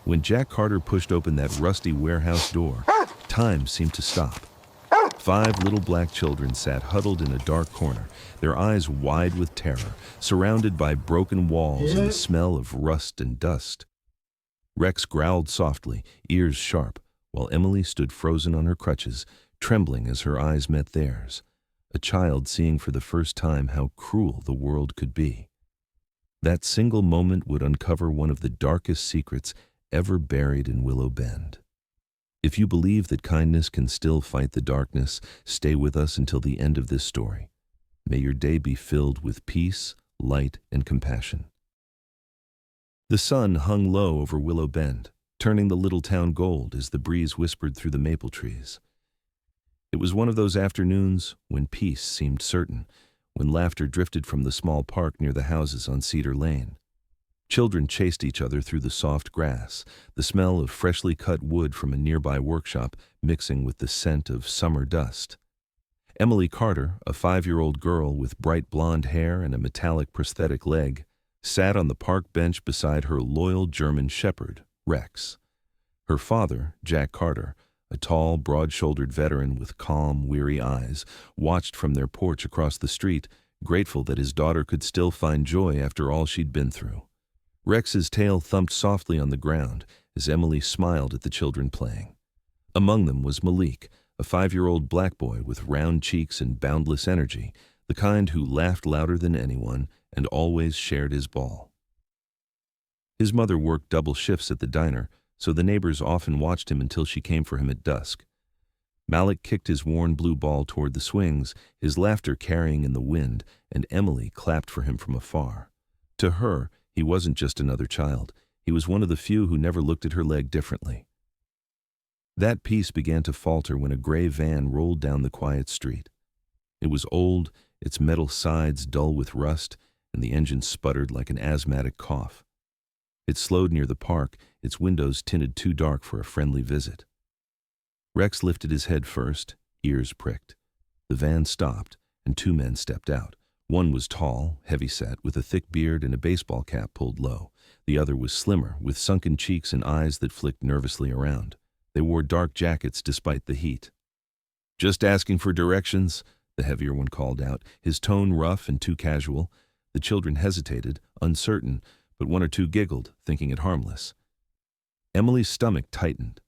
When Jack Carter pushed open that rusty warehouse door, time seemed to stop. 5 little black children sat huddled in a dark corner, their eyes wide with terror, surrounded by broken walls and the smell of rust and dust. Rex growled softly, ears sharp, while Emily stood frozen on her crutches, trembling as her eyes met theirs, a child seeing for the first time how cruel the world could be. That single moment would uncover one of the darkest secrets ever buried in Willow Bend. If you believe that kindness can still fight the darkness, stay with us until the end of this story. May your day be filled with peace, light, and compassion. The sun hung low over Willow Bend, turning the little town gold as the breeze whispered through the maple trees. It was one of those afternoons when peace seemed certain, when laughter drifted from the small park near the houses on Cedar Lane. Children chased each other through the soft grass, the smell of freshly cut wood from a nearby workshop mixing with the scent of summer dust. Emily Carter, a 5-year-old girl with bright blonde hair and a metallic prosthetic leg, sat on the park bench beside her loyal German shepherd, Rex. Her father, Jack Carter, a tall, broad-shouldered veteran with calm, weary eyes, watched from their porch across the street, grateful that his daughter could still find joy after all she'd been through. Rex's tail thumped softly on the ground as Emily smiled at the children playing. Among them was Malik, a 5-year-old black boy with round cheeks and boundless energy, the kind who laughed louder than anyone and always shared his ball. His mother worked double shifts at the diner, so the neighbors often watched him until she came for him at dusk. Malik kicked his worn blue ball toward the swings, his laughter carrying in the wind, and Emily clapped for him from afar. To her, he wasn't just another child. He was one of the few who never looked at her leg differently. That peace began to falter when a gray van rolled down the quiet street. It was old, its metal sides dull with rust, and the engine sputtered like an asthmatic cough. It slowed near the park, its windows tinted too dark for a friendly visit. Rex lifted his head first, ears pricked. The van stopped, and 2 men stepped out. One was tall, heavy-set, with a thick beard and a baseball cap pulled low. The other was slimmer, with sunken cheeks and eyes that flicked nervously around. They wore dark jackets despite the heat. "Just asking for directions," the heavier one called out, his tone rough and too casual. The children hesitated, uncertain, but 1 or 2 giggled, thinking it harmless. Emily's stomach tightened.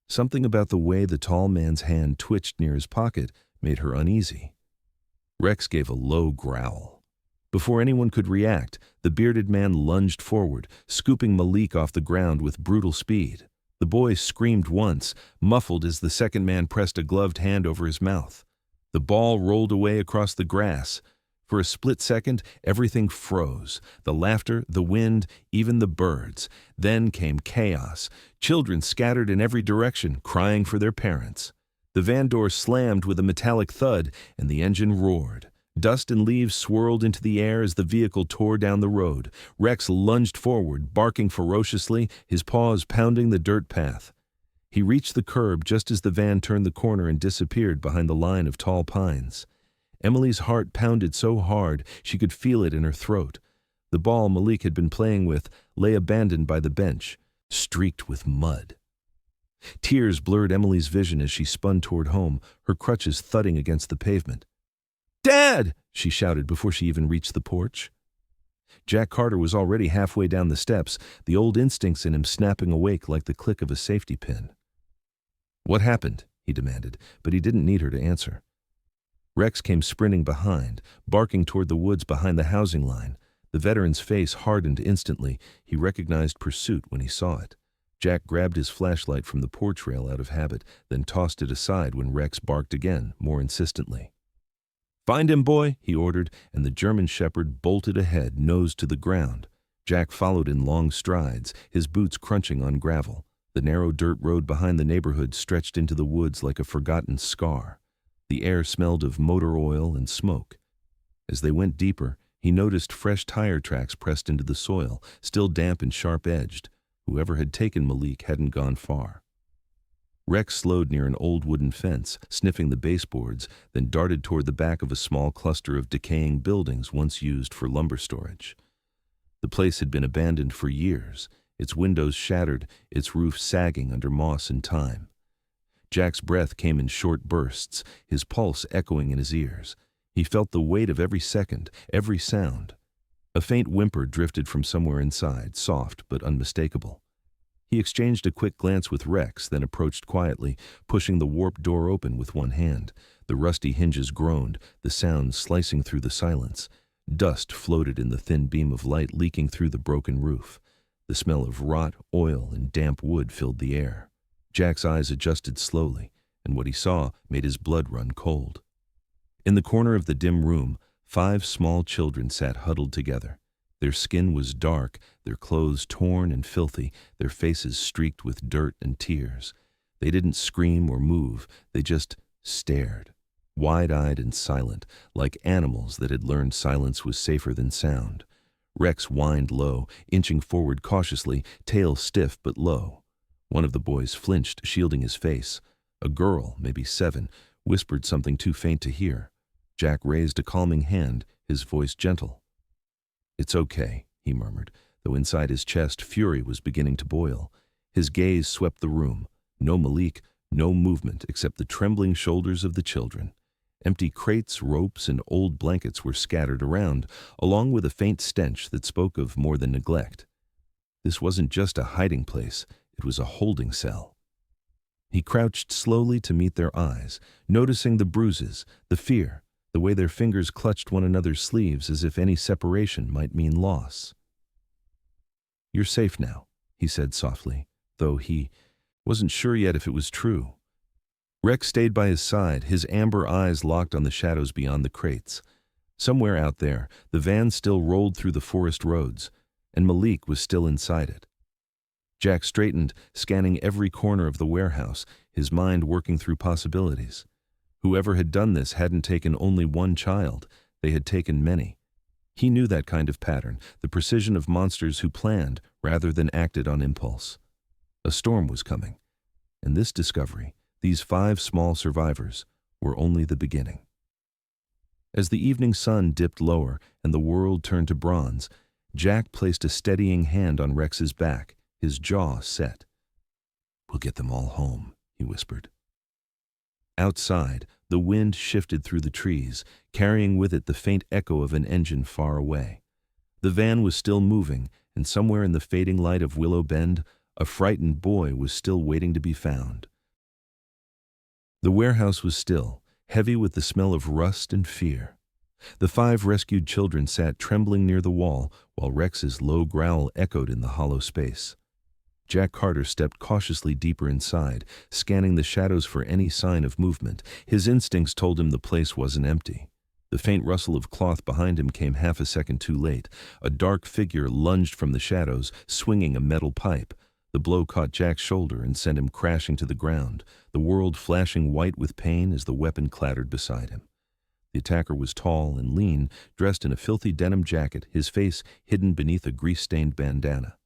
Something about the way the tall man's hand twitched near his pocket made her uneasy. Rex gave a low growl. Before anyone could react, the bearded man lunged forward, scooping Malik off the ground with brutal speed. The boy screamed once, muffled as the second man pressed a gloved hand over his mouth. The ball rolled away across the grass. For a split second, everything froze. The laughter, the wind, even the birds. Then came chaos. Children scattered in every direction, crying for their parents. The van door slammed with a metallic thud, and the engine roared. Dust and leaves swirled into the air as the vehicle tore down the road. Rex lunged forward, barking ferociously, his paws pounding the dirt path. He reached the curb just as the van turned the corner and disappeared behind the line of tall pines. Emily's heart pounded so hard she could feel it in her throat. The ball Malik had been playing with lay abandoned by the bench, streaked with mud. Tears blurred Emily's vision as she spun toward home, her crutches thudding against the pavement. "Dad!" she shouted before she even reached the porch. Jack Carter was already halfway down the steps, the old instincts in him snapping awake like the click of a safety pin. "What happened?" he demanded, but he didn't need her to answer. Rex came sprinting behind, barking toward the woods behind the housing line. The veteran's face hardened instantly. He recognized pursuit when he saw it. Jack grabbed his flashlight from the porch rail out of habit, then tossed it aside when Rex barked again, more insistently. "Find him, boy," he ordered, and the German shepherd bolted ahead, nose to the ground. Jack followed in long strides, his boots crunching on gravel. The narrow dirt road behind the neighborhood stretched into the woods like a forgotten scar. The air smelled of motor oil and smoke. As they went deeper, he noticed fresh tire tracks pressed into the soil, still damp and sharp-edged. Whoever had taken Malik hadn't gone far. Rex slowed near an old wooden fence, sniffing the baseboards, then darted toward the back of a small cluster of decaying buildings once used for lumber storage. The place had been abandoned for years, its windows shattered, its roof sagging under moss and time. Jack's breath came in short bursts, his pulse echoing in his ears. He felt the weight of every second, every sound. A faint whimper drifted from somewhere inside, soft but unmistakable. He exchanged a quick glance with Rex, then approached quietly, pushing the warped door open with one hand. The rusty hinges groaned, the sound slicing through the silence. Dust floated in the thin beam of light leaking through the broken roof. The smell of rot, oil, and damp wood filled the air. Jack's eyes adjusted slowly, and what he saw made his blood run cold. In the corner of the dim room, 5 small children sat huddled together. Their skin was dark, their clothes torn and filthy, their faces streaked with dirt and tears. They didn't scream or move, they just stared, wide-eyed and silent, like animals that had learned silence was safer than sound. Rex whined low, inching forward cautiously, tail stiff but low. One of the boys flinched, shielding his face. A girl, maybe 7, whispered something too faint to hear. Jack raised a calming hand, his voice gentle. "It's okay," he murmured, though inside his chest fury was beginning to boil. His gaze swept the room. No Malik, no movement except the trembling shoulders of the children. Empty crates, ropes, and old blankets were scattered around, along with a faint stench that spoke of more than neglect. This wasn't just a hiding place, it was a holding cell. He crouched slowly to meet their eyes, noticing the bruises, the fear, the way their fingers clutched one another's sleeves as if any separation might mean loss. "You're safe now," he said softly, though he wasn't sure yet if it was true. Rex stayed by his side, his amber eyes locked on the shadows beyond the crates. Somewhere out there, the van still rolled through the forest roads, and Malik was still inside it. Jack straightened, scanning every corner of the warehouse, his mind working through possibilities. Whoever had done this hadn't taken only one child, they had taken many. He knew that kind of pattern, the precision of monsters who planned rather than acted on impulse. A storm was coming, and this discovery, these 5 small survivors, were only the beginning. As the evening sun dipped lower and the world turned to bronze, Jack placed a steadying hand on Rex's back, his jaw set. "We'll get them all home," he whispered. Outside, the wind shifted through the trees, carrying with it the faint echo of an engine far away. The van was still moving, and somewhere in the fading light of Willow Bend, a frightened boy was still waiting to be found. The warehouse was still, heavy with the smell of rust and fear. The 5 rescued children sat trembling near the wall, while Rex's low growl echoed in the hollow space. Jack Carter stepped cautiously deeper inside, scanning the shadows for any sign of movement. His instincts told him the place wasn't empty. The faint rustle of cloth behind him came half a second too late. A dark figure lunged from the shadows, swinging a metal pipe. The blow caught Jack's shoulder and sent him crashing to the ground, the world flashing white with pain as the weapon clattered beside him. The attacker was tall and lean, dressed in a filthy denim jacket, his face hidden beneath a grease-stained bandana.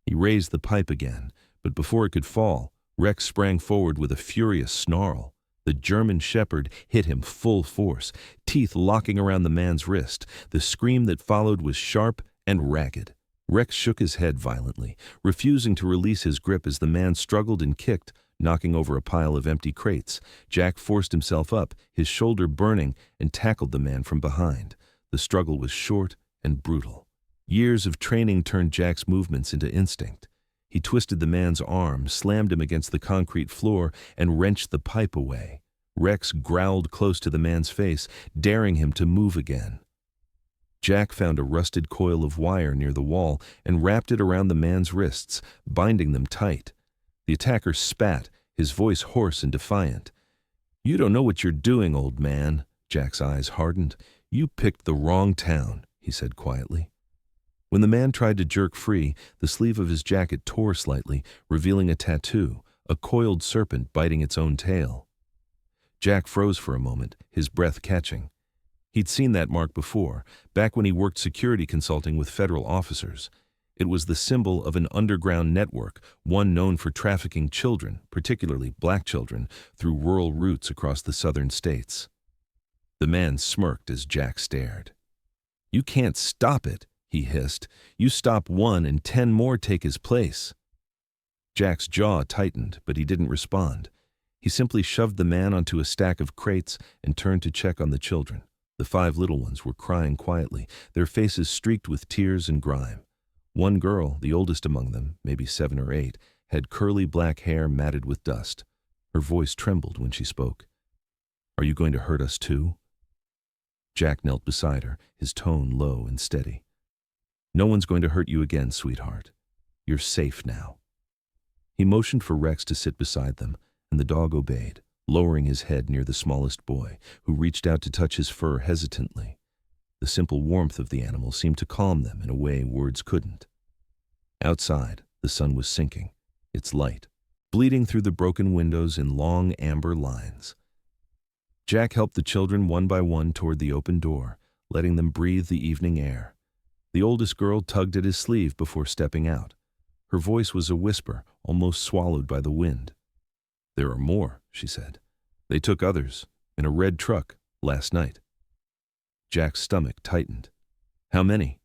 He raised the pipe again, but before it could fall, Rex sprang forward with a furious snarl. The German shepherd hit him full force, teeth locking around the man's wrist. The scream that followed was sharp and ragged. Rex shook his head violently, refusing to release his grip as the man struggled and kicked, knocking over a pile of empty crates. Jack forced himself up, his shoulder burning, and tackled the man from behind. The struggle was short and brutal. Years of training turned Jack's movements into instinct. He twisted the man's arm, slammed him against the concrete floor, and wrenched the pipe away. Rex growled close to the man's face, daring him to move again. Jack found a rusted coil of wire near the wall and wrapped it around the man's wrists, binding them tight. The attacker spat, his voice hoarse and defiant. "You don't know what you're doing, old man." Jack's eyes hardened. "You picked the wrong town," he said quietly. When the man tried to jerk free, the sleeve of his jacket tore slightly, revealing a tattoo, a coiled serpent biting its own tail. Jack froze for a moment, his breath catching. He'd seen that mark before, back when he worked security consulting with federal officers. It was the symbol of an underground network, one known for trafficking children, particularly black children, through rural routes across the southern states. The man smirked as Jack stared. "You can't stop it," he hissed. "You stop one and 10 more take his place." Jack's jaw tightened, but he didn't respond. He simply shoved the man onto a stack of crates and turned to check on the children. The 5 little ones were crying quietly, their faces streaked with tears and grime. One girl, the oldest among them, maybe 7 or 8, had curly black hair matted with dust. Her voice trembled when she spoke. "Are you going to hurt us too?" Jack knelt beside her, his tone low and steady. "No one's going to hurt you again, sweetheart. You're safe now." He motioned for Rex to sit beside them, and the dog obeyed, lowering his head near the smallest boy, who reached out to touch his fur hesitantly. The simple warmth of the animal seemed to calm them in a way words couldn't. Outside, the sun was sinking, its light bleeding through the broken windows in long amber lines. Jack helped the children one by one toward the open door, letting them breathe the evening air. The oldest girl tugged at his sleeve before stepping out. Her voice was a whisper, almost swallowed by the wind. "There are more," she said. "They took others, in a red truck, last night." Jack's stomach tightened. "How many?"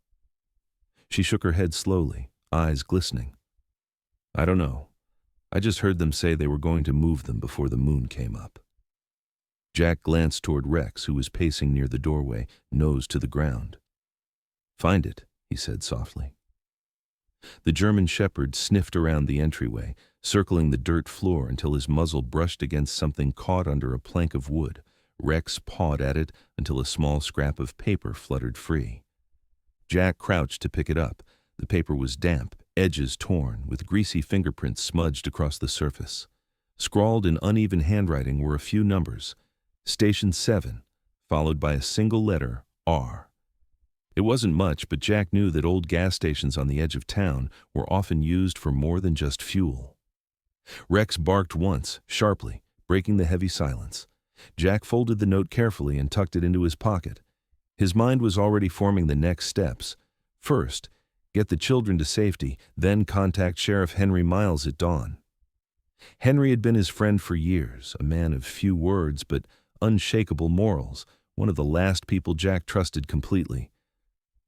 She shook her head slowly, eyes glistening. "I don't know. I just heard them say they were going to move them before the moon came up." Jack glanced toward Rex, who was pacing near the doorway, nose to the ground. "Find it," he said softly. The German shepherd sniffed around the entryway, circling the dirt floor until his muzzle brushed against something caught under a plank of wood. Rex pawed at it until a small scrap of paper fluttered free. Jack crouched to pick it up. The paper was damp, edges torn, with greasy fingerprints smudged across the surface. Scrawled in uneven handwriting were a few numbers. Station 7, followed by a single letter, R. It wasn't much, but Jack knew that old gas stations on the edge of town were often used for more than just fuel. Rex barked once, sharply, breaking the heavy silence. Jack folded the note carefully and tucked it into his pocket. His mind was already forming the next steps. First, get the children to safety, then contact Sheriff Henry Miles at dawn. Henry had been his friend for years, a man of few words but unshakable morals, one of the last people Jack trusted completely.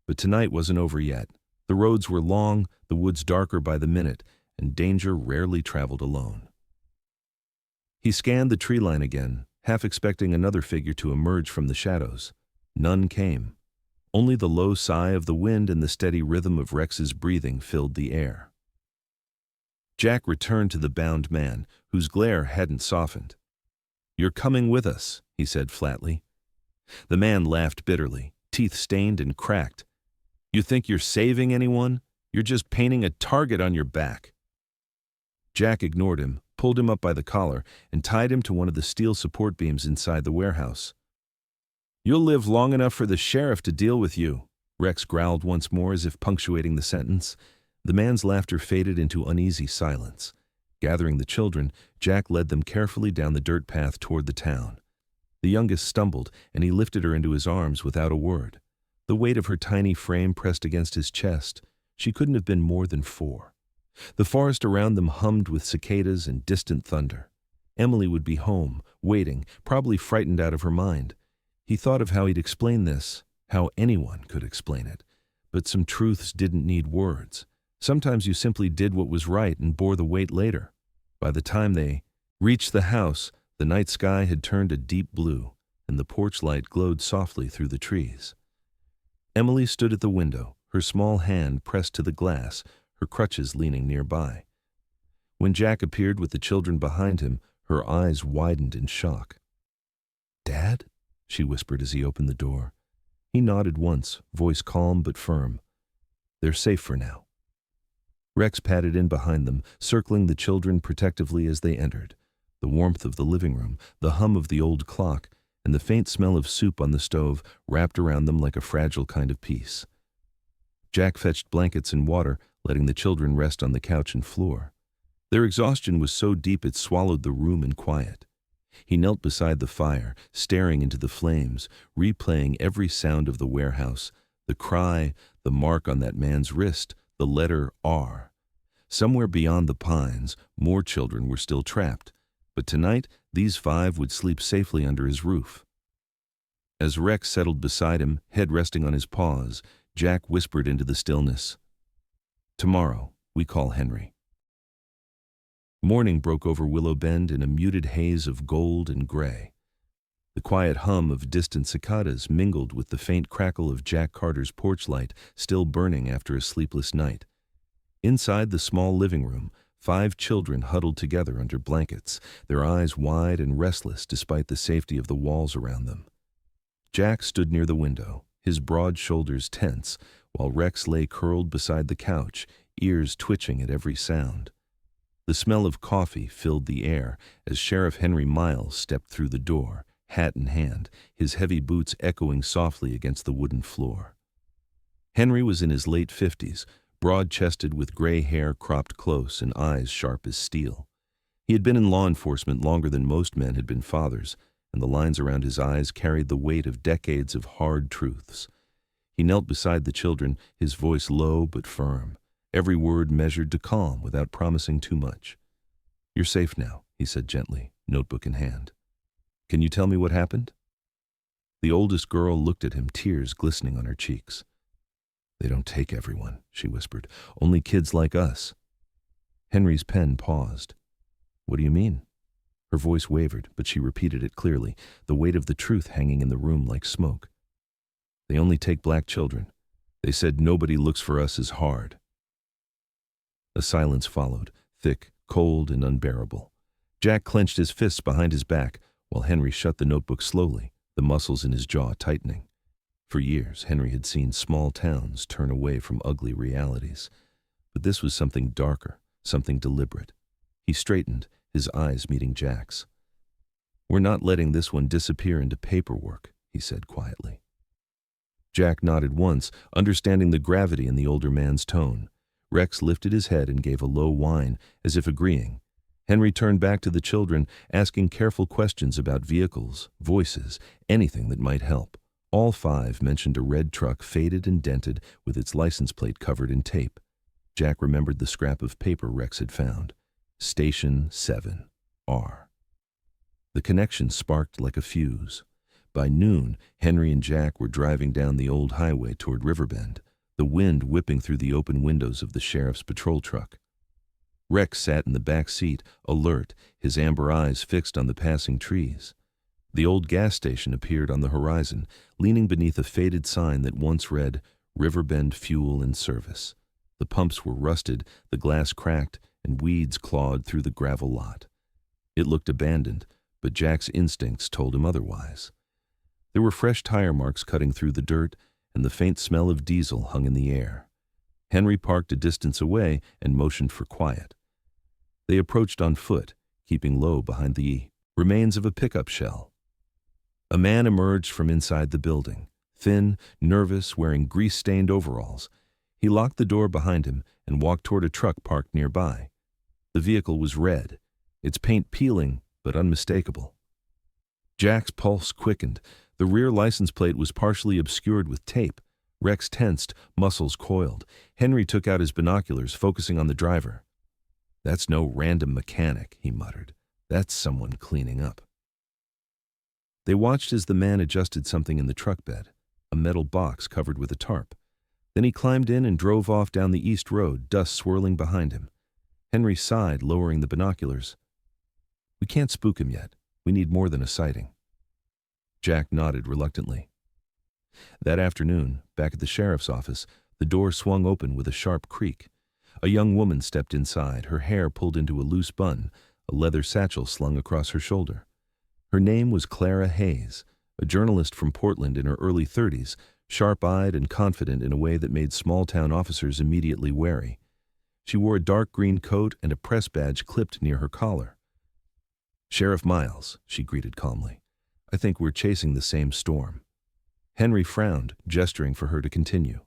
But tonight wasn't over yet. The roads were long, the woods darker by the minute, and danger rarely traveled alone. He scanned the tree line again, half expecting another figure to emerge from the shadows. None came. Only the low sigh of the wind and the steady rhythm of Rex's breathing filled the air. Jack returned to the bound man, whose glare hadn't softened. "You're coming with us," he said flatly. The man laughed bitterly, teeth stained and cracked. "You think you're saving anyone? You're just painting a target on your back." Jack ignored him, pulled him up by the collar, and tied him to one of the steel support beams inside the warehouse. "You'll live long enough for the sheriff to deal with you," Rex growled once more as if punctuating the sentence. The man's laughter faded into uneasy silence. Gathering the children, Jack led them carefully down the dirt path toward the town. The youngest stumbled, and he lifted her into his arms without a word. The weight of her tiny frame pressed against his chest. She couldn't have been more than 4. The forest around them hummed with cicadas and distant thunder. Emily would be home, waiting, probably frightened out of her mind. He thought of how he'd explain this, how anyone could explain it. But some truths didn't need words. Sometimes you simply did what was right and bore the weight later. By the time they reached the house, the night sky had turned a deep blue, and the porch light glowed softly through the trees. Emily stood at the window, her small hand pressed to the glass, her crutches leaning nearby. When Jack appeared with the children behind him, her eyes widened in shock. "Dad?" she whispered as he opened the door. He nodded once, voice calm but firm. "They're safe for now." Rex padded in behind them, circling the children protectively as they entered. The warmth of the living room, the hum of the old clock, and the faint smell of soup on the stove wrapped around them like a fragile kind of peace. Jack fetched blankets and water, letting the children rest on the couch and floor. Their exhaustion was so deep it swallowed the room in quiet. He knelt beside the fire, staring into the flames, replaying every sound of the warehouse, the cry, the mark on that man's wrist, the letter R. Somewhere beyond the pines, more children were still trapped, but tonight these 5 would sleep safely under his roof. As Rex settled beside him, head resting on his paws, Jack whispered into the stillness. Tomorrow, we call Henry. Morning broke over Willow Bend in a muted haze of gold and gray. The quiet hum of distant cicadas mingled with the faint crackle of Jack Carter's porch light still burning after a sleepless night. Inside the small living room, 5 children huddled together under blankets, their eyes wide and restless despite the safety of the walls around them. Jack stood near the window, his broad shoulders tense, while Rex lay curled beside the couch, ears twitching at every sound. The smell of coffee filled the air as Sheriff Henry Miles stepped through the door, hat in hand, his heavy boots echoing softly against the wooden floor. Henry was in his late 50s, broad-chested with gray hair cropped close and eyes sharp as steel. He had been in law enforcement longer than most men had been fathers, and the lines around his eyes carried the weight of decades of hard truths. He knelt beside the children, his voice low but firm, every word measured to calm without promising too much. "You're safe now," he said gently, notebook in hand. "Can you tell me what happened?" The oldest girl looked at him, tears glistening on her cheeks. "They don't take everyone," she whispered. "Only kids like us." Henry's pen paused. "What do you mean?" Her voice wavered, but she repeated it clearly, the weight of the truth hanging in the room like smoke. "They only take black children. They said nobody looks for us as hard." A silence followed, thick, cold, and unbearable. Jack clenched his fists behind his back, while Henry shut the notebook slowly, the muscles in his jaw tightening. For years, Henry had seen small towns turn away from ugly realities. But this was something darker, something deliberate. He straightened, his eyes meeting Jack's. "We're not letting this one disappear into paperwork," he said quietly. Jack nodded once, understanding the gravity in the older man's tone. Rex lifted his head and gave a low whine, as if agreeing. Henry turned back to the children, asking careful questions about vehicles, voices, anything that might help. All 5 mentioned a red truck, faded and dented, with its license plate covered in tape. Jack remembered the scrap of paper Rex had found. Station 7R. The connection sparked like a fuse. By noon, Henry and Jack were driving down the old highway toward River Bend, the wind whipping through the open windows of the sheriff's patrol truck. Rex sat in the back seat, alert, his amber eyes fixed on the passing trees. The old gas station appeared on the horizon, leaning beneath a faded sign that once read, "River Bend Fuel and Service." The pumps were rusted, the glass cracked, and weeds clawed through the gravel lot. It looked abandoned, but Jack's instincts told him otherwise. There were fresh tire marks cutting through the dirt, and the faint smell of diesel hung in the air. Henry parked a distance away and motioned for quiet. They approached on foot, keeping low behind the remains of a pickup shell. A man emerged from inside the building, thin, nervous, wearing grease-stained overalls. He locked the door behind him and walked toward a truck parked nearby. The vehicle was red, its paint peeling but unmistakable. Jack's pulse quickened. The rear license plate was partially obscured with tape. Rex tensed, muscles coiled. Henry took out his binoculars, focusing on the driver. "That's no random mechanic," he muttered. "That's someone cleaning up." They watched as the man adjusted something in the truck bed, a metal box covered with a tarp. Then he climbed in and drove off down the east road, dust swirling behind him. Henry sighed, lowering the binoculars. "We can't spook him yet. We need more than a sighting." Jack nodded reluctantly. That afternoon, back at the sheriff's office, the door swung open with a sharp creak. A young woman stepped inside, her hair pulled into a loose bun, a leather satchel slung across her shoulder. Her name was Clara Hayes, a journalist from Portland in her early 30s, sharp-eyed and confident in a way that made small-town officers immediately wary. She wore a dark green coat and a press badge clipped near her collar. "Sheriff Miles," she greeted calmly. "I think we're chasing the same storm." Henry frowned, gesturing for her to continue.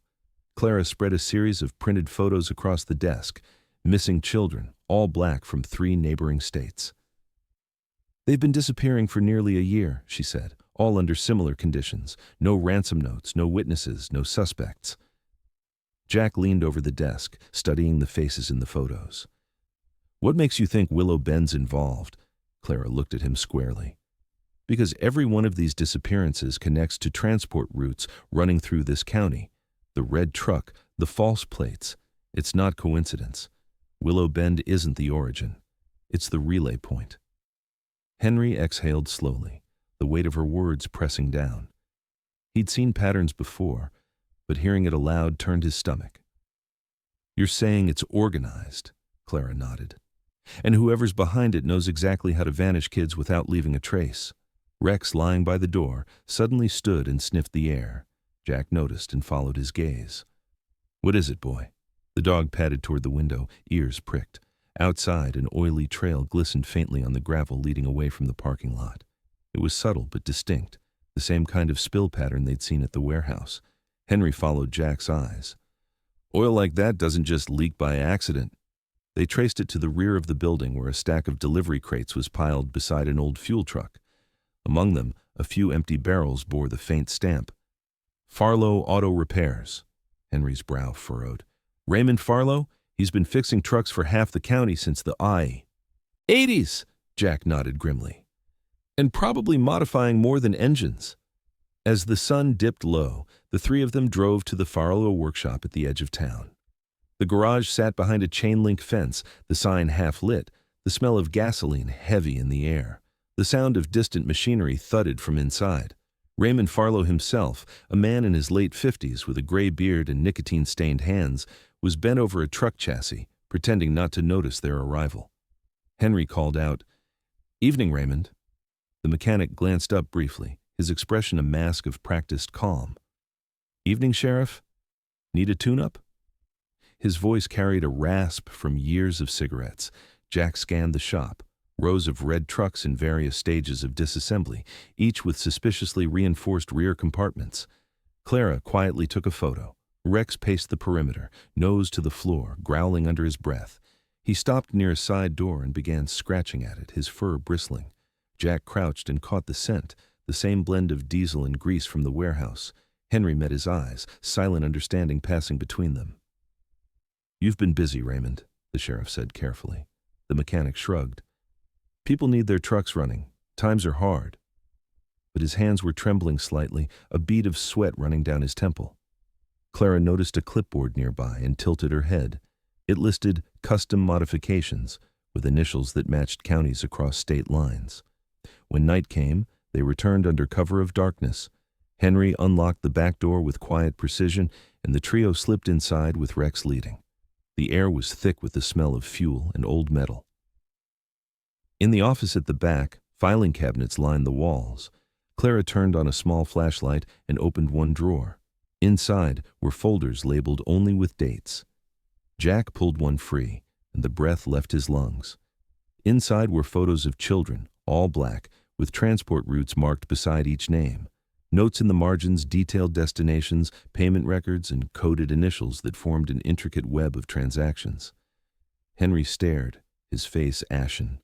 Clara spread a series of printed photos across the desk, missing children, all black from 3 neighboring states. "They've been disappearing for nearly a year," she said, "all under similar conditions. No ransom notes, no witnesses, no suspects." Jack leaned over the desk, studying the faces in the photos. "What makes you think Willow Bend's involved?" Clara looked at him squarely. "Because every one of these disappearances connects to transport routes running through this county. The red truck, the false plates. It's not coincidence. Willow Bend isn't the origin. It's the relay point. Henry exhaled slowly, the weight of her words pressing down. He'd seen patterns before, but hearing it aloud turned his stomach. You're saying it's organized, Clara nodded. And whoever's behind it knows exactly how to vanish kids without leaving a trace. Rex, lying by the door, suddenly stood and sniffed the air. Jack noticed and followed his gaze. What is it, boy? The dog padded toward the window, ears pricked. Outside, an oily trail glistened faintly on the gravel leading away from the parking lot. It was subtle but distinct, the same kind of spill pattern they'd seen at the warehouse. Henry followed Jack's eyes. Oil like that doesn't just leak by accident. They traced it to the rear of the building where a stack of delivery crates was piled beside an old fuel truck. Among them, a few empty barrels bore the faint stamp. Farlow Auto Repairs. Henry's brow furrowed. Raymond Farlow? He's been fixing trucks for half the county since the 80s, Jack nodded grimly. And probably modifying more than engines. As the sun dipped low, the three of them drove to the Farlow workshop at the edge of town. The garage sat behind a chain-link fence, the sign half lit, the smell of gasoline heavy in the air. The sound of distant machinery thudded from inside. Raymond Farlow himself, a man in his late 50s with a gray beard and nicotine-stained hands, was bent over a truck chassis, pretending not to notice their arrival. Henry called out, "Evening, Raymond." The mechanic glanced up briefly, his expression a mask of practiced calm. "Evening, Sheriff? Need a tune-up?" His voice carried a rasp from years of cigarettes. Jack scanned the shop. Rows of red trucks in various stages of disassembly, each with suspiciously reinforced rear compartments. Clara quietly took a photo. Rex paced the perimeter, nose to the floor, growling under his breath. He stopped near a side door and began scratching at it, his fur bristling. Jack crouched and caught the scent, the same blend of diesel and grease from the warehouse. Henry met his eyes, silent understanding passing between them. "You've been busy, Raymond," the sheriff said carefully. The mechanic shrugged. "People need their trucks running. Times are hard." But his hands were trembling slightly, a bead of sweat running down his temple. Clara noticed a clipboard nearby and tilted her head. It listed custom modifications, with initials that matched counties across state lines. When night came, they returned under cover of darkness. Henry unlocked the back door with quiet precision, and the trio slipped inside with Rex leading. The air was thick with the smell of fuel and old metal. In the office at the back, filing cabinets lined the walls. Clara turned on a small flashlight and opened one drawer. Inside were folders labeled only with dates. Jack pulled one free, and the breath left his lungs. Inside were photos of children, all black, with transport routes marked beside each name. Notes in the margins detailed destinations, payment records, and coded initials that formed an intricate web of transactions. Henry stared, his face ashen.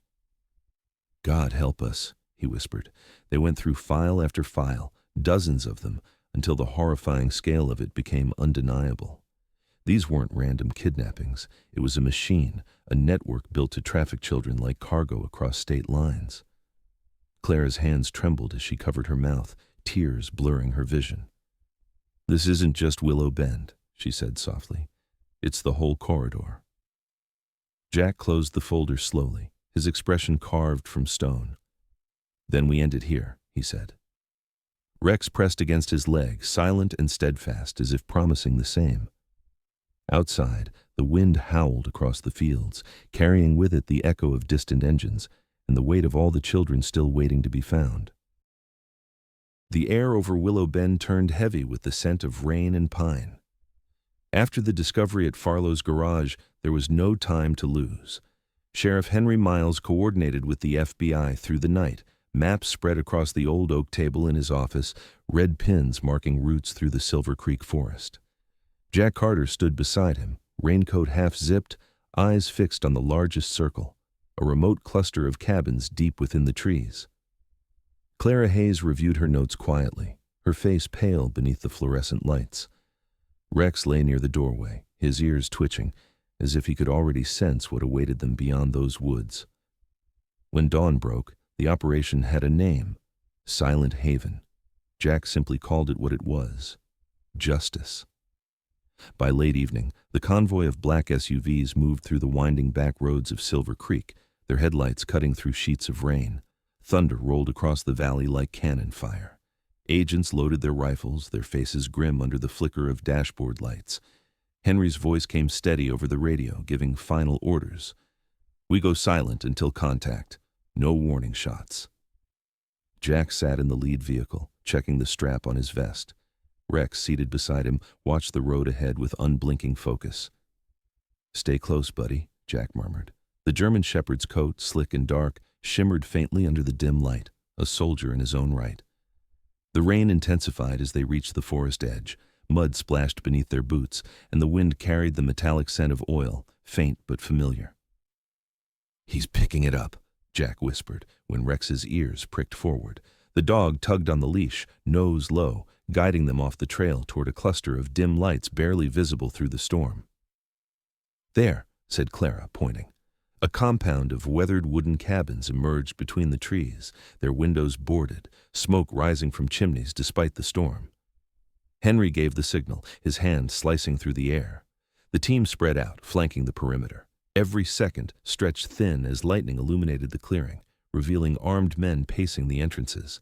"God help us," he whispered. They went through file after file, dozens of them, until the horrifying scale of it became undeniable. These weren't random kidnappings. It was a machine, a network built to traffic children like cargo across state lines. Clara's hands trembled as she covered her mouth, tears blurring her vision. "This isn't just Willow Bend," she said softly. "It's the whole corridor." Jack closed the folder slowly, his expression carved from stone. "Then we end it here," he said. Rex pressed against his leg, silent and steadfast, as if promising the same. Outside, the wind howled across the fields, carrying with it the echo of distant engines and the weight of all the children still waiting to be found. The air over Willow Bend turned heavy with the scent of rain and pine. After the discovery at Farlow's garage, there was no time to lose. Sheriff Henry Miles coordinated with the FBI through the night, maps spread across the old oak table in his office, red pins marking routes through the Silver Creek forest. Jack Carter stood beside him, raincoat half-zipped, eyes fixed on the largest circle, a remote cluster of cabins deep within the trees. Clara Hayes reviewed her notes quietly, her face pale beneath the fluorescent lights. Rex lay near the doorway, his ears twitching, as if he could already sense what awaited them beyond those woods. When dawn broke, the operation had a name, Silent Haven. Jack simply called it what it was: justice. By late evening, the convoy of black SUVs moved through the winding back roads of Silver Creek, their headlights cutting through sheets of rain. Thunder rolled across the valley like cannon fire. Agents loaded their rifles, their faces grim under the flicker of dashboard lights. Henry's voice came steady over the radio, giving final orders. "We go silent until contact. No warning shots." Jack sat in the lead vehicle, checking the strap on his vest. Rex, seated beside him, watched the road ahead with unblinking focus. "Stay close, buddy," Jack murmured. The German shepherd's coat, slick and dark, shimmered faintly under the dim light, a soldier in his own right. The rain intensified as they reached the forest edge. Mud splashed beneath their boots, and the wind carried the metallic scent of oil, faint but familiar. "He's picking it up," Jack whispered, when Rex's ears pricked forward. The dog tugged on the leash, nose low, guiding them off the trail toward a cluster of dim lights barely visible through the storm. "There," said Clara, pointing. A compound of weathered wooden cabins emerged between the trees, their windows boarded, smoke rising from chimneys despite the storm. Henry gave the signal, his hand slicing through the air. The team spread out, flanking the perimeter. Every second stretched thin as lightning illuminated the clearing, revealing armed men pacing the entrances.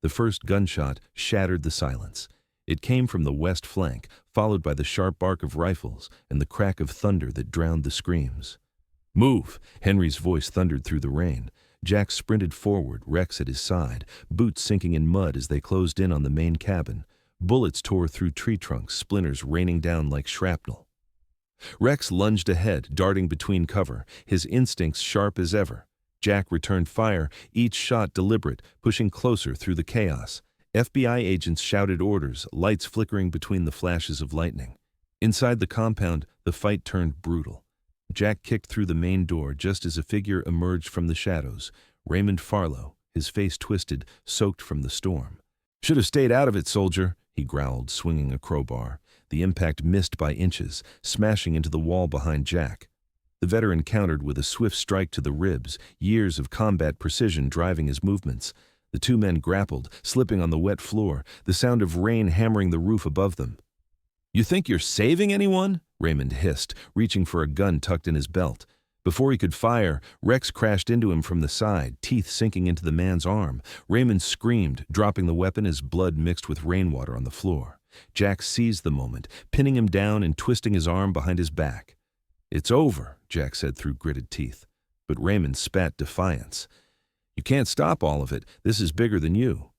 The first gunshot shattered the silence. It came from the west flank, followed by the sharp bark of rifles and the crack of thunder that drowned the screams. "Move!" Henry's voice thundered through the rain. Jack sprinted forward, Rex at his side, boots sinking in mud as they closed in on the main cabin. Bullets tore through tree trunks, splinters raining down like shrapnel. Rex lunged ahead, darting between cover, his instincts sharp as ever. Jack returned fire, each shot deliberate, pushing closer through the chaos. FBI agents shouted orders, lights flickering between the flashes of lightning. Inside the compound, the fight turned brutal. Jack kicked through the main door just as a figure emerged from the shadows. Raymond Farlow, his face twisted, soaked from the storm. "Should have stayed out of it, soldier," he growled, swinging a crowbar. The impact missed by inches, smashing into the wall behind Jack. The veteran countered with a swift strike to the ribs, years of combat precision driving his movements. The two men grappled, slipping on the wet floor, the sound of rain hammering the roof above them. "You think you're saving anyone?" Raymond hissed, reaching for a gun tucked in his belt. Before he could fire, Rex crashed into him from the side, teeth sinking into the man's arm. Raymond screamed, dropping the weapon as blood mixed with rainwater on the floor. Jack seized the moment, pinning him down and twisting his arm behind his back. "It's over," Jack said through gritted teeth. But Raymond spat defiance. "You can't stop all of it. This is bigger than you."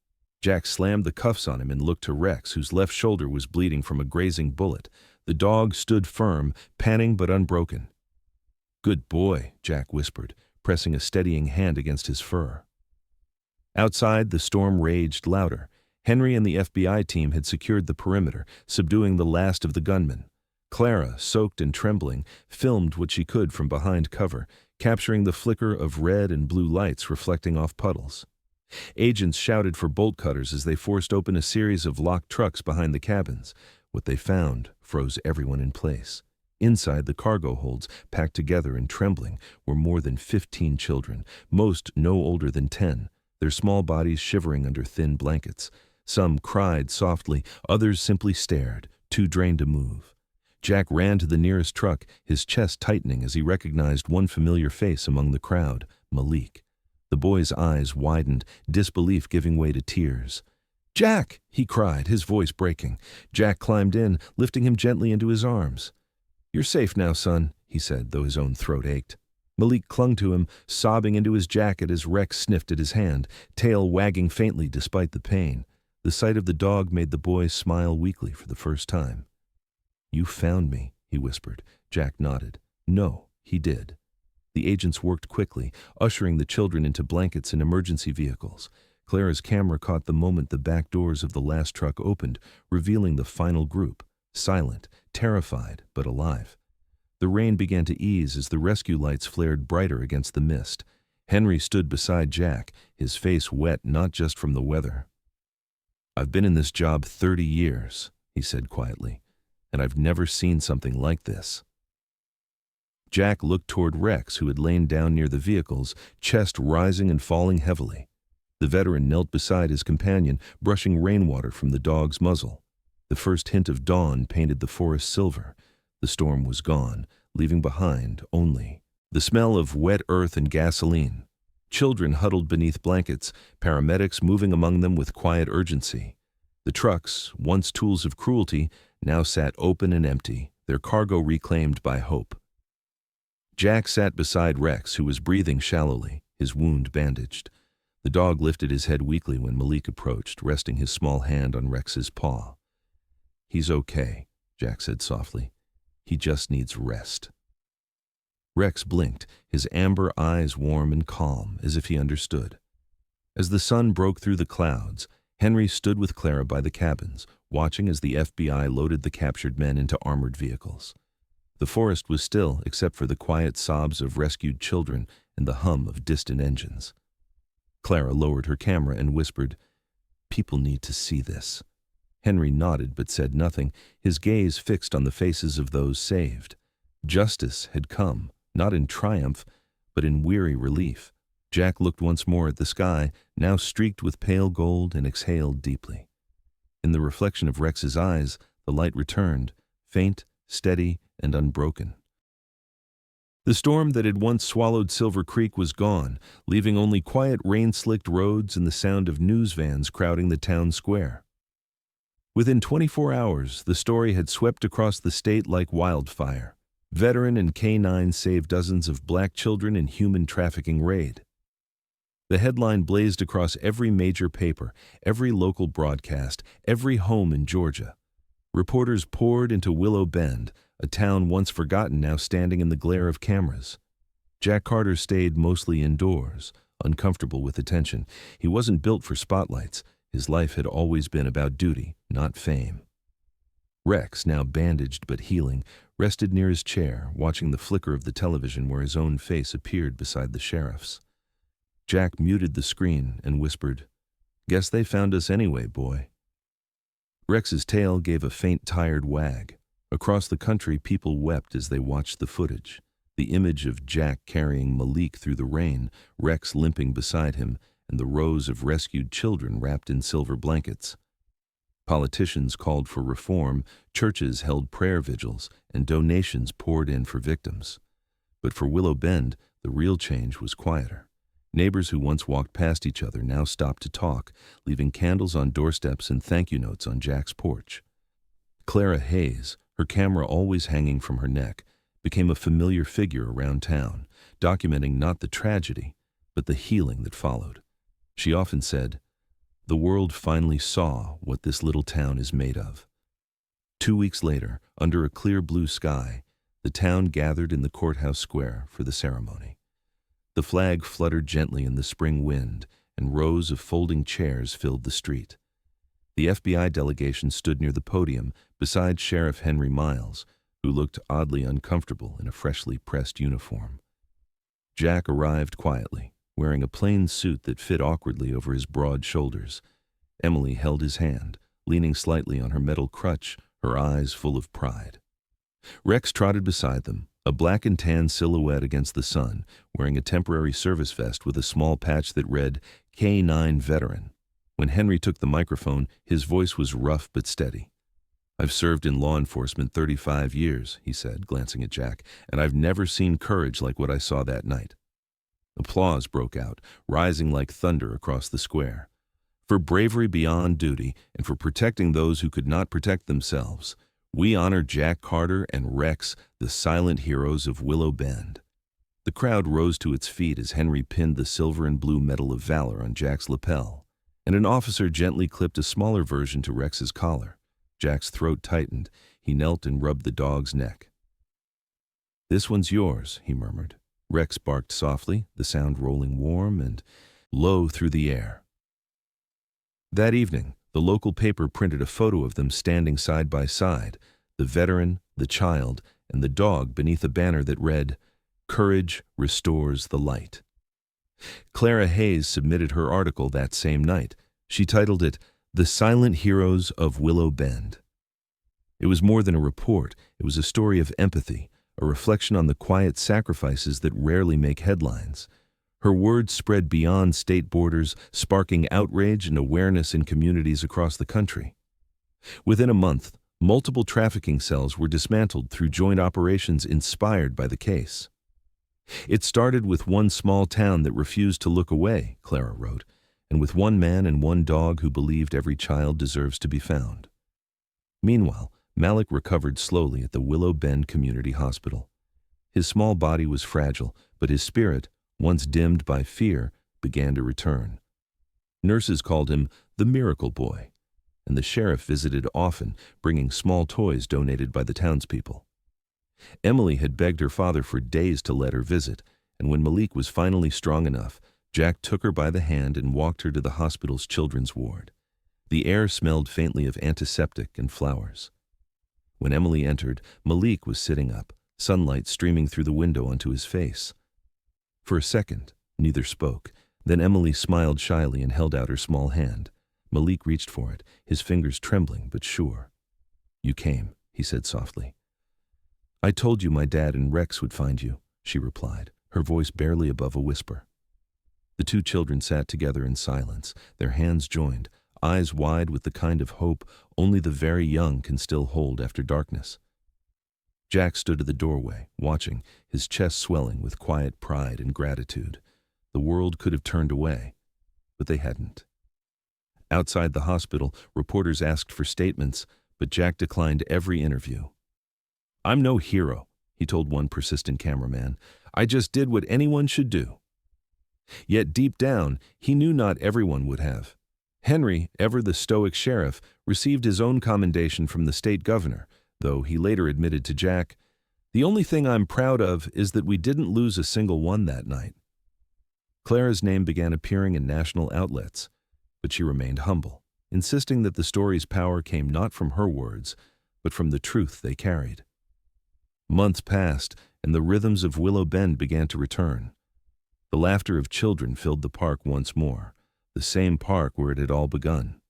Jack slammed the cuffs on him and looked to Rex, whose left shoulder was bleeding from a grazing bullet. The dog stood firm, panting but unbroken. "Good boy," Jack whispered, pressing a steadying hand against his fur. Outside, the storm raged louder. Henry and the FBI team had secured the perimeter, subduing the last of the gunmen. Clara, soaked and trembling, filmed what she could from behind cover, capturing the flicker of red and blue lights reflecting off puddles. Agents shouted for bolt cutters as they forced open a series of locked trucks behind the cabins. What they found froze everyone in place. Inside the cargo holds, packed together and trembling, were more than 15 children, most no older than 10, their small bodies shivering under thin blankets. Some cried softly, others simply stared, too drained to move. Jack ran to the nearest truck, his chest tightening as he recognized one familiar face among the crowd, Malik. The boy's eyes widened, disbelief giving way to tears. "Jack!" he cried, his voice breaking. Jack climbed in, lifting him gently into his arms. "You're safe now, son," he said, though his own throat ached. Malik clung to him, sobbing into his jacket as Rex sniffed at his hand, tail wagging faintly despite the pain. The sight of the dog made the boy smile weakly for the first time. "You found me," he whispered. Jack nodded. "No, he did." The agents worked quickly, ushering the children into blankets and emergency vehicles. Clara's camera caught the moment the back doors of the last truck opened, revealing the final group, silent, terrified, but alive. The rain began to ease as the rescue lights flared brighter against the mist. Henry stood beside Jack, his face wet not just from the weather. "I've been in this job 30 years, he said quietly, "and I've never seen something like this." Jack looked toward Rex, who had lain down near the vehicles, chest rising and falling heavily. The veteran knelt beside his companion, brushing rainwater from the dog's muzzle. The first hint of dawn painted the forest silver. The storm was gone, leaving behind only the smell of wet earth and gasoline. Children huddled beneath blankets, paramedics moving among them with quiet urgency. The trucks, once tools of cruelty, now sat open and empty, their cargo reclaimed by hope. Jack sat beside Rex, who was breathing shallowly, his wound bandaged. The dog lifted his head weakly when Malik approached, resting his small hand on Rex's paw. "He's okay," Jack said softly. "He just needs rest." Rex blinked, his amber eyes warm and calm, as if he understood. As the sun broke through the clouds, Henry stood with Clara by the cabins, watching as the FBI loaded the captured men into armored vehicles. The forest was still, except for the quiet sobs of rescued children and the hum of distant engines. Clara lowered her camera and whispered, "People need to see this." Henry nodded but said nothing, his gaze fixed on the faces of those saved. Justice had come, not in triumph, but in weary relief. Jack looked once more at the sky, now streaked with pale gold, and exhaled deeply. In the reflection of Rex's eyes, the light returned, faint, steady, and unbroken. The storm that had once swallowed Silver Creek was gone, leaving only quiet rain-slicked roads and the sound of news vans crowding the town square. Within 24 hours, the story had swept across the state like wildfire. Veteran and K-9 saved dozens of black children in human trafficking raid. The headline blazed across every major paper, every local broadcast, every home in Georgia. Reporters poured into Willow Bend, a town once forgotten now standing in the glare of cameras. Jack Carter stayed mostly indoors, uncomfortable with attention. He wasn't built for spotlights. His life had always been about duty, not fame. Rex, now bandaged but healing, rested near his chair, watching the flicker of the television where his own face appeared beside the sheriff's. Jack muted the screen and whispered, "Guess they found us anyway, boy." Rex's tail gave a faint, tired wag. Across the country, people wept as they watched the footage. The image of Jack carrying Malik through the rain, Rex limping beside him, and the rows of rescued children wrapped in silver blankets. Politicians called for reform, churches held prayer vigils, and donations poured in for victims. But for Willow Bend, the real change was quieter. Neighbors who once walked past each other now stopped to talk, leaving candles on doorsteps and thank-you notes on Jack's porch. Clara Hayes, her camera always hanging from her neck, became a familiar figure around town, documenting not the tragedy, but the healing that followed. She often said, "The world finally saw what this little town is made of." 2 weeks later, under a clear blue sky, the town gathered in the courthouse square for the ceremony. The flag fluttered gently in the spring wind, and rows of folding chairs filled the street. The FBI delegation stood near the podium beside Sheriff Henry Miles, who looked oddly uncomfortable in a freshly pressed uniform. Jack arrived quietly, wearing a plain suit that fit awkwardly over his broad shoulders. Emily held his hand, leaning slightly on her metal crutch, her eyes full of pride. Rex trotted beside them, a black and tan silhouette against the sun, wearing a temporary service vest with a small patch that read K-9 Veteran. When Henry took the microphone, his voice was rough but steady. "I've served in law enforcement 35 years, he said, glancing at Jack, "and I've never seen courage like what I saw that night." Applause broke out, rising like thunder across the square. For bravery beyond duty and for protecting those who could not protect themselves, we honor Jack Carter and Rex, the silent heroes of Willow Bend. The crowd rose to its feet as Henry pinned the silver and blue Medal of Valor on Jack's lapel, and an officer gently clipped a smaller version to Rex's collar. Jack's throat tightened. He knelt and rubbed the dog's neck. "This one's yours," he murmured. Rex barked softly, the sound rolling warm and low through the air. That evening, the local paper printed a photo of them standing side by side, the veteran, the child, and the dog beneath a banner that read, "Courage restores the light." Clara Hayes submitted her article that same night. She titled it, "The Silent Heroes of Willow Bend." It was more than a report. It was a story of empathy, a reflection on the quiet sacrifices that rarely make headlines. Her words spread beyond state borders, sparking outrage and awareness in communities across the country. Within a month, multiple trafficking cells were dismantled through joint operations inspired by the case. It started with one small town that refused to look away, Clara wrote, and with one man and one dog who believed every child deserves to be found. Meanwhile, Malik recovered slowly at the Willow Bend Community Hospital. His small body was fragile, but his spirit, once dimmed by fear, began to return. Nurses called him the Miracle Boy, and the sheriff visited often, bringing small toys donated by the townspeople. Emily had begged her father for days to let her visit, and when Malik was finally strong enough, Jack took her by the hand and walked her to the hospital's children's ward. The air smelled faintly of antiseptic and flowers. When Emily entered, Malik was sitting up, sunlight streaming through the window onto his face. For a second, neither spoke. Then Emily smiled shyly and held out her small hand. Malik reached for it, his fingers trembling but sure. "You came," he said softly. "I told you my dad and Rex would find you," she replied, her voice barely above a whisper. The two children sat together in silence, their hands joined, eyes wide with the kind of hope only the very young can still hold after darkness. Jack stood at the doorway, watching, his chest swelling with quiet pride and gratitude. The world could have turned away, but they hadn't. Outside the hospital, reporters asked for statements, but Jack declined every interview. "I'm no hero," he told one persistent cameraman. "I just did what anyone should do." Yet deep down, he knew not everyone would have. Henry, ever the stoic sheriff, received his own commendation from the state governor, though he later admitted to Jack, "The only thing I'm proud of is that we didn't lose a single one that night." Clara's name began appearing in national outlets, but she remained humble, insisting that the story's power came not from her words, but from the truth they carried. Months passed, and the rhythms of Willow Bend began to return. The laughter of children filled the park once more, the same park where it had all begun.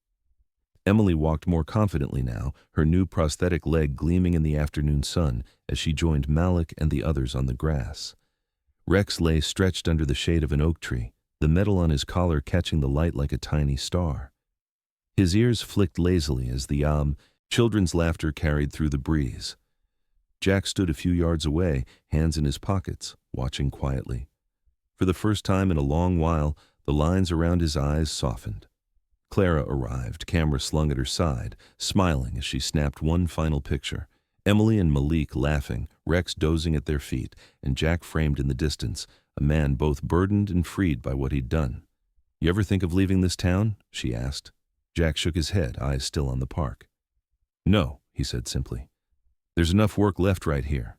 Emily walked more confidently now, her new prosthetic leg gleaming in the afternoon sun as she joined Malik and the others on the grass. Rex lay stretched under the shade of an oak tree, the metal on his collar catching the light like a tiny star. His ears flicked lazily as the children's laughter carried through the breeze. Jack stood a few yards away, hands in his pockets, watching quietly. For the first time in a long while, the lines around his eyes softened. Clara arrived, camera slung at her side, smiling as she snapped one final picture. Emily and Malik laughing, Rex dozing at their feet, and Jack framed in the distance, a man both burdened and freed by what he'd done. "You ever think of leaving this town?" she asked. Jack shook his head, eyes still on the park. "No," he said simply. "There's enough work left right here."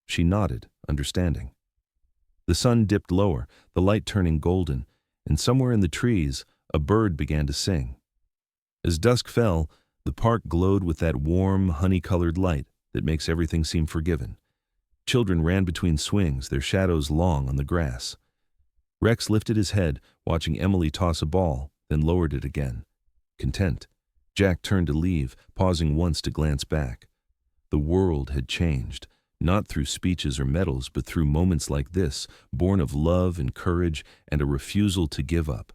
She nodded, understanding. The sun dipped lower, the light turning golden, and somewhere in the trees, a bird began to sing. As dusk fell, the park glowed with that warm, honey-colored light that makes everything seem forgiven. Children ran between swings, their shadows long on the grass. Rex lifted his head, watching Emily toss a ball, then lowered it again. Content, Jack turned to leave, pausing once to glance back. The world had changed, not through speeches or medals, but through moments like this, born of love and courage and a refusal to give up.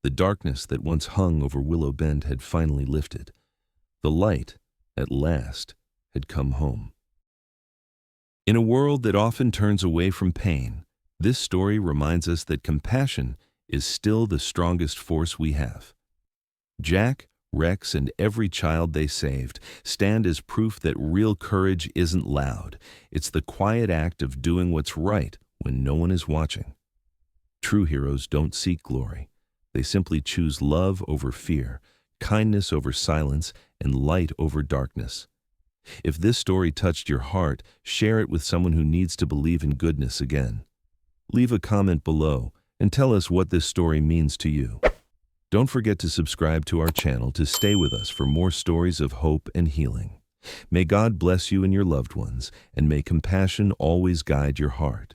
The darkness that once hung over Willow Bend had finally lifted. The light, at last, had come home. In a world that often turns away from pain, this story reminds us that compassion is still the strongest force we have. Jack, Rex, and every child they saved stand as proof that real courage isn't loud. It's the quiet act of doing what's right when no one is watching. True heroes don't seek glory. They simply choose love over fear, kindness over silence, and light over darkness. If this story touched your heart, share it with someone who needs to believe in goodness again. Leave a comment below and tell us what this story means to you. Don't forget to subscribe to our channel to stay with us for more stories of hope and healing. May God bless you and your loved ones, and may compassion always guide your heart.